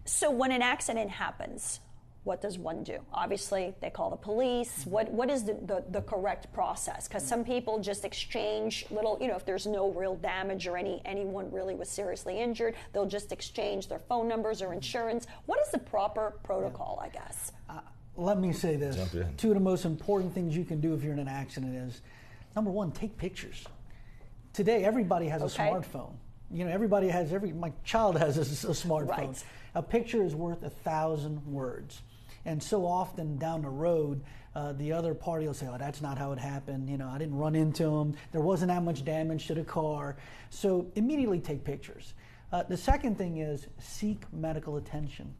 So when an accident happens, what does one do? Obviously, they call the police. What is the correct process? Because some people just exchange little, if there's no real damage or anyone really was seriously injured, they'll just exchange their phone numbers or insurance. What is the proper protocol, I guess? Let me say this. Two of the most important things you can do if you're in an accident is, number one, take pictures. Today, everybody has a smartphone. Everybody has, my child has a smartphone. Right. A picture is worth 1,000 words. And so often down the road, the other party will say, oh, that's not how it happened. I didn't run into him. There wasn't that much damage to the car. So immediately take pictures. The second thing is seek medical attention.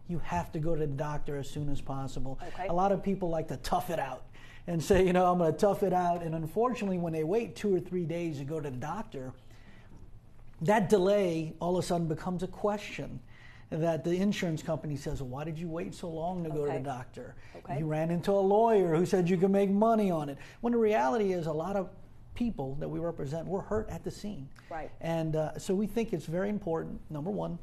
You have to go to the doctor as soon as possible. Okay. A lot of people like to tough it out and say, I'm going to tough it out. And unfortunately, when they wait 2 or 3 days to go to the doctor, that delay all of a sudden becomes a question that the insurance company says, well, why did you wait so long to go to the doctor? Okay. You ran into a lawyer who said you could make money on it. When the reality is a lot of people that we represent were hurt at the scene. Right. And so we think it's very important, number one,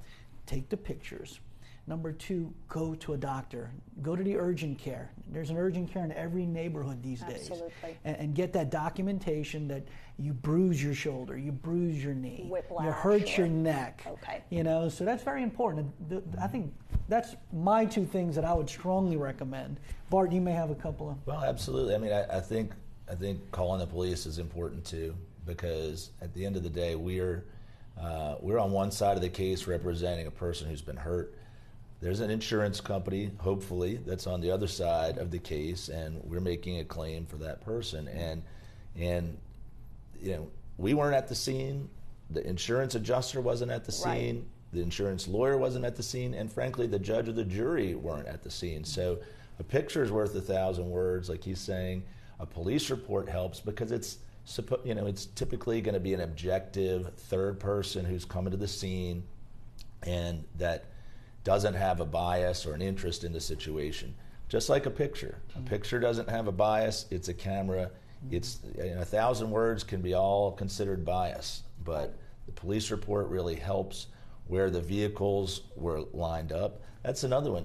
take the pictures. Number two, go to a doctor. Go to the urgent care. There's an urgent care in every neighborhood these days. Absolutely. And get that documentation that you bruise your shoulder, you bruise your knee, whiplash, you hurt your neck. Okay. So that's very important. I think that's my two things that I would strongly recommend. Bart, you may have a couple of. Well, absolutely. I mean, I think calling the police is important too, because at the end of the day, we're on one side of the case representing a person who's been hurt. There's an insurance company, hopefully, that's on the other side of the case, and we're making a claim for that person. And we weren't at the scene. The insurance adjuster wasn't at the scene. Right. The insurance lawyer wasn't at the scene, and frankly, the judge or the jury weren't at the scene. So a picture is worth 1,000 words, like he's saying. A police report helps because it's typically going to be an objective third person who's coming to the scene, and that doesn't have a bias or an interest in the situation. Just like a picture. A picture doesn't have a bias, it's a camera. It's 1,000 words can be all considered bias, but the police report really helps where the vehicles were lined up. That's another one.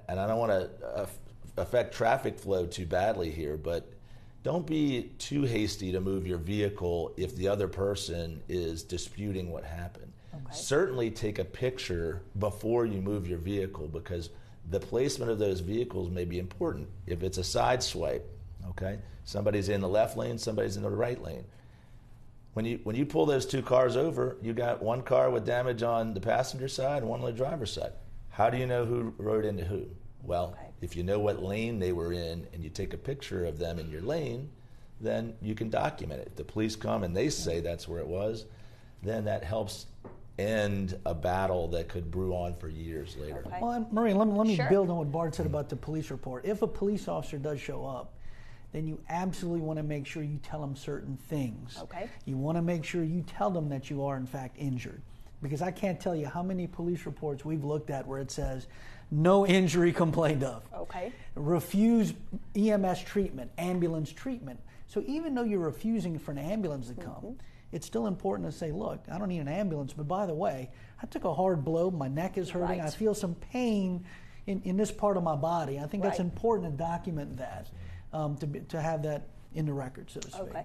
And I don't want to affect traffic flow too badly here, but don't be too hasty to move your vehicle if the other person is disputing what happened. Okay. Certainly take a picture before you move your vehicle, because the placement of those vehicles may be important. If it's a side swipe, okay, somebody's in the left lane, somebody's in the right lane. When you pull those two cars over, you got one car with damage on the passenger side and one on the driver's side. How do you know who rode into who? Well, if you know what lane they were in and you take a picture of them in your lane, then you can document it. If the police come and they say that's where it was, then that helps end a battle that could brew on for years later. Okay. Well, Marie, let me Sure. build on what Bart said about the police report. If a police officer does show up, then you absolutely want to make sure you tell them certain things. Okay. You want to make sure you tell them that you are in fact injured. Because I can't tell you how many police reports we've looked at where it says, no injury complained of. Okay. Refuse EMS treatment, ambulance treatment. So even though you're refusing for an ambulance to come, it's still important to say, look, I don't need an ambulance, but by the way, I took a hard blow, my neck is hurting, Right. I feel some pain in this part of my body. I think that's Right. important to document that, to have that in the record, so to speak. Okay.